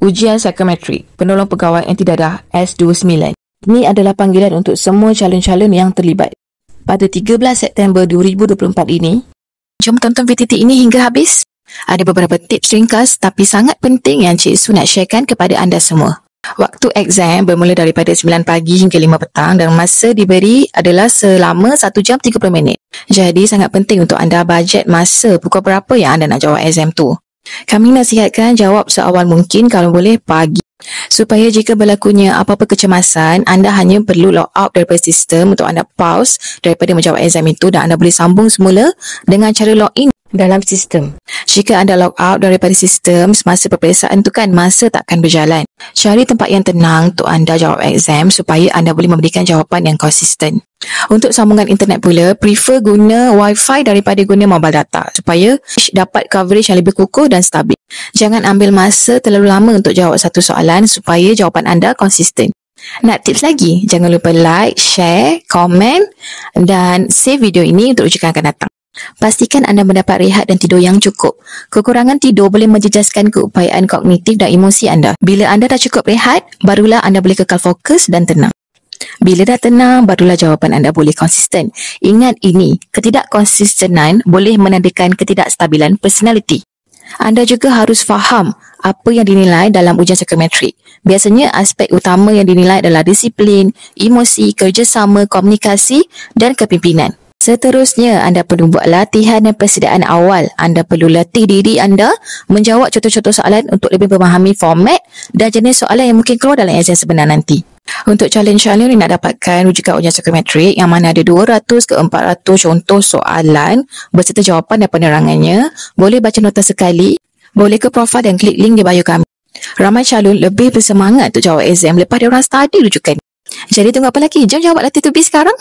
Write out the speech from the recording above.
Ujian psikometrik penolong pegawai antidadah S29. Ini adalah panggilan untuk semua calon-calon yang terlibat. Pada 13 September 2024 ini, jom tonton VTT ini hingga habis. Ada beberapa tips ringkas tapi sangat penting yang Cik Su nak sharekan kepada anda semua. Waktu exam bermula daripada 9 pagi hingga 5 petang dan masa diberi adalah selama 1 jam 30 minit. Jadi sangat penting untuk anda bajet masa pukul berapa yang anda nak jawab exam tu. Kami nasihatkan jawab seawal mungkin kalau boleh pagi. Supaya jika berlakunya apa-apa kecemasan, anda hanya perlu log out daripada sistem untuk anda pause daripada menjawab exam itu dan anda boleh sambung semula dengan cara log in dalam sistem. Jika anda log out daripada sistem semasa peperiksaan tu kan, masa takkan berjalan. Cari tempat yang tenang untuk anda jawab exam supaya anda boleh memberikan jawapan yang konsisten. Untuk sambungan internet pula, prefer guna wifi daripada guna mobile data supaya dapat coverage yang lebih kukuh dan stabil. Jangan ambil masa terlalu lama untuk jawab satu soalan supaya jawapan anda konsisten. Nak tips lagi? Jangan lupa like, share, komen dan save video ini untuk rujukan akan datang. Pastikan anda mendapat rehat dan tidur yang cukup. Kekurangan tidur boleh menjejaskan keupayaan kognitif dan emosi anda. Bila anda dah cukup rehat, barulah anda boleh kekal fokus dan tenang. Bila dah tenang, barulah jawapan anda boleh konsisten. Ingat ini, ketidakkonsistenan boleh menandakan ketidakstabilan personaliti. Anda juga harus faham apa yang dinilai dalam ujian psikometrik. Biasanya aspek utama yang dinilai adalah disiplin, emosi, kerjasama, komunikasi dan kepimpinan. Seterusnya, anda perlu buat latihan dan persediaan awal. Anda perlu latih diri anda menjawab contoh-contoh soalan untuk lebih memahami format dan jenis soalan yang mungkin keluar dalam exam sebenar nanti. Untuk calon-calon yang nak dapatkan rujukan ujian psikometrik yang mana ada 200 ke 400 contoh soalan berserta jawapan dan penerangannya, boleh baca nota sekali, boleh ke profil dan klik link di bio kami. Ramai calon lebih bersemangat untuk jawab exam lepas dia orang study rujukan. Jadi tunggu apa lagi? Jom jawab latih tu sekarang.